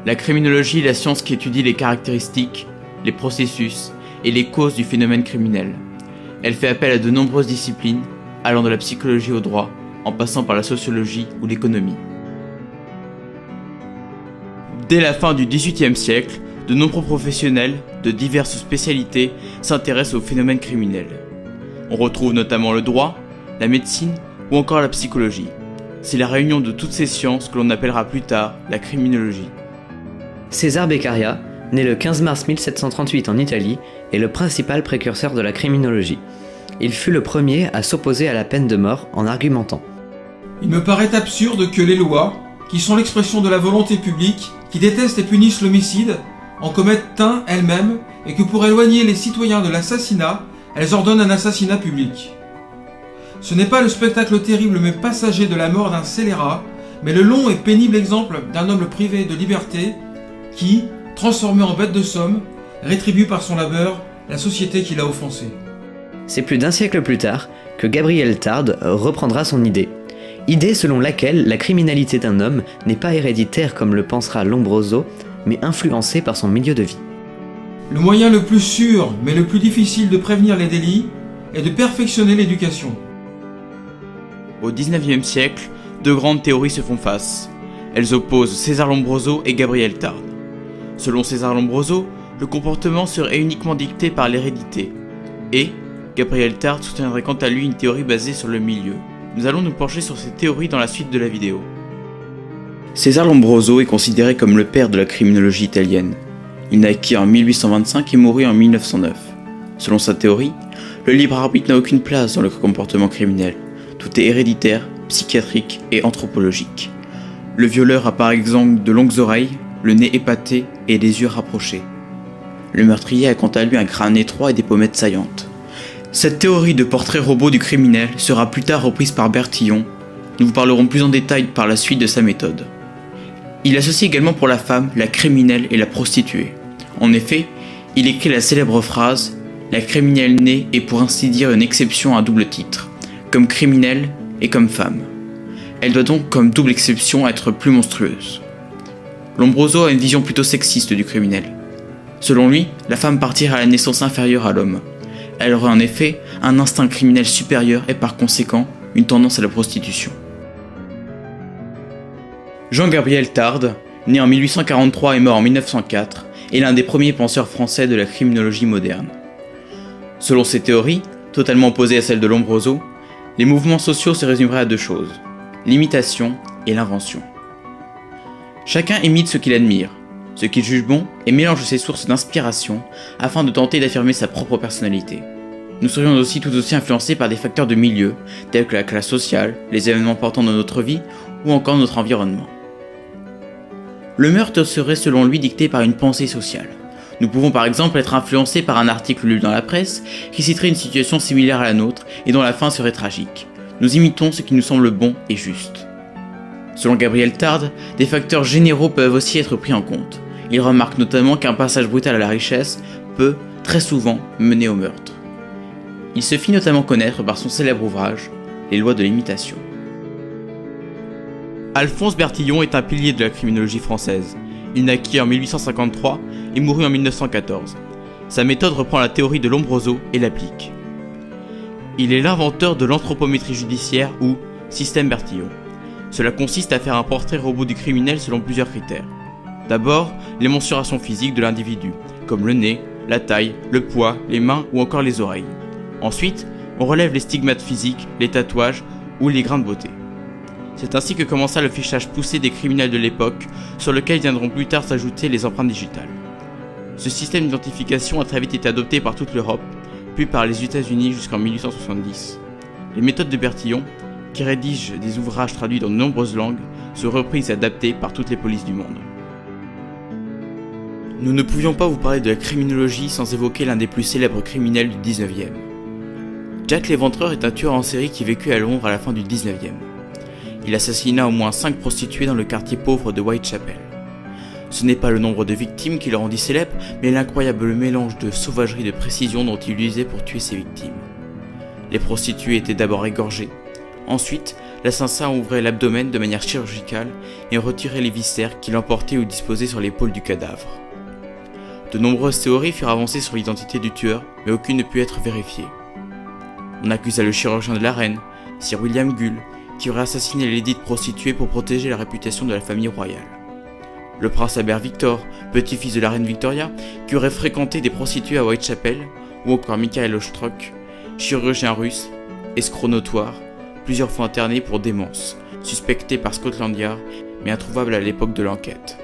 La criminologie est la science qui étudie les caractéristiques, les processus et les causes du phénomène criminel. Elle fait appel à de nombreuses disciplines, allant de la psychologie au droit, en passant par la sociologie ou l'économie. Dès la fin du XVIIIe siècle, de nombreux professionnels de diverses spécialités s'intéressent au phénomène criminel. On retrouve notamment le droit, la médecine ou encore la psychologie. C'est la réunion de toutes ces sciences que l'on appellera plus tard la criminologie. César Beccaria, né le 15 mars 1738 en Italie, est le principal précurseur de la criminologie. Il fut le premier à s'opposer à la peine de mort en argumentant. Il me paraît absurde que les lois, qui sont l'expression de la volonté publique, qui détestent et punissent l'homicide, en commettent un elles-mêmes, et que pour éloigner les citoyens de l'assassinat, elles ordonnent un assassinat public. Ce n'est pas le spectacle terrible mais passager de la mort d'un scélérat, mais le long et pénible exemple d'un homme privé de liberté qui, transformé en bête de somme, rétribue par son labeur la société qui l'a offensé. C'est plus d'un siècle plus tard que Gabriel Tarde reprendra son idée. Idée selon laquelle la criminalité d'un homme n'est pas héréditaire comme le pensera Lombroso, mais influencée par son milieu de vie. Le moyen le plus sûr, mais le plus difficile de prévenir les délits, est de perfectionner l'éducation. Au XIXe siècle, deux grandes théories se font face. Elles opposent César Lombroso et Gabriel Tarde. Selon César Lombroso, le comportement serait uniquement dicté par l'hérédité. Et Gabriel Tarde soutiendrait quant à lui une théorie basée sur le milieu. Nous allons nous pencher sur ces théories dans la suite de la vidéo. César Lombroso est considéré comme le père de la criminologie italienne. Il naquit en 1825 et mourut en 1909. Selon sa théorie, le libre arbitre n'a aucune place dans le comportement criminel. Tout est héréditaire, psychiatrique et anthropologique. Le violeur a par exemple de longues oreilles, le nez épaté et des yeux rapprochés. Le meurtrier a quant à lui un crâne étroit et des pommettes saillantes. Cette théorie de portrait robot du criminel sera plus tard reprise par Bertillon. Nous vous parlerons plus en détail par la suite de sa méthode. Il associe également pour la femme la criminelle et la prostituée. En effet, il écrit la célèbre phrase « La criminelle née est pour ainsi dire une exception à double titre, comme criminelle et comme femme. Elle doit donc comme double exception être plus monstrueuse. » Lombroso a une vision plutôt sexiste du criminel. Selon lui, la femme partirait à la naissance inférieure à l'homme. Elle aurait en effet un instinct criminel supérieur et par conséquent une tendance à la prostitution. Jean-Gabriel Tarde, né en 1843 et mort en 1904, est l'un des premiers penseurs français de la criminologie moderne. Selon ses théories, totalement opposées à celles de Lombroso, les mouvements sociaux se résumeraient à deux choses, l'imitation et l'invention. Chacun imite ce qu'il admire, ce qu'il juge bon et mélange ses sources d'inspiration afin de tenter d'affirmer sa propre personnalité. Nous serions aussi tout aussi influencés par des facteurs de milieu, tels que la classe sociale, les événements importants dans notre vie ou encore notre environnement. Le meurtre serait selon lui dicté par une pensée sociale. Nous pouvons par exemple être influencés par un article lu dans la presse qui citerait une situation similaire à la nôtre et dont la fin serait tragique. Nous imitons ce qui nous semble bon et juste. Selon Gabriel Tarde, des facteurs généraux peuvent aussi être pris en compte. Il remarque notamment qu'un passage brutal à la richesse peut, très souvent, mener au meurtre. Il se fit notamment connaître par son célèbre ouvrage, Les lois de l'imitation. Alphonse Bertillon est un pilier de la criminologie française. Il naquit en 1853 et mourut en 1914. Sa méthode reprend la théorie de Lombroso et l'applique. Il est l'inventeur de l'anthropométrie judiciaire ou système Bertillon. Cela consiste à faire un portrait robot du criminel selon plusieurs critères. D'abord, les mensurations physiques de l'individu, comme le nez, la taille, le poids, les mains ou encore les oreilles. Ensuite, on relève les stigmates physiques, les tatouages ou les grains de beauté. C'est ainsi que commença le fichage poussé des criminels de l'époque, sur lequel viendront plus tard s'ajouter les empreintes digitales. Ce système d'identification a très vite été adopté par toute l'Europe, puis par les États-Unis jusqu'en 1870. Les méthodes de Bertillon, qui rédige des ouvrages traduits dans de nombreuses langues, sont reprises et adaptées par toutes les polices du monde. Nous ne pouvions pas vous parler de la criminologie sans évoquer l'un des plus célèbres criminels du 19e. Jack l'Éventreur est un tueur en série qui vécut à Londres à la fin du 19e. Il assassina au moins 5 prostituées dans le quartier pauvre de Whitechapel. Ce n'est pas le nombre de victimes qui le rendit célèbre, mais l'incroyable mélange de sauvagerie et de précision dont il usait pour tuer ses victimes. Les prostituées étaient d'abord égorgées. Ensuite, l'assassin ouvrait l'abdomen de manière chirurgicale et retirait les viscères qu'il emportait ou disposait sur l'épaule du cadavre. De nombreuses théories furent avancées sur l'identité du tueur, mais aucune ne put être vérifiée. On accusa le chirurgien de la reine, Sir William Gull, qui aurait assassiné les dites prostituées pour protéger la réputation de la famille royale. Le prince Albert Victor, petit-fils de la reine Victoria, qui aurait fréquenté des prostituées à Whitechapel, ou encore Michael Ostrog, chirurgien russe, escroc notoire, plusieurs fois interné pour démence, suspecté par Scotland Yard, mais introuvable à l'époque de l'enquête.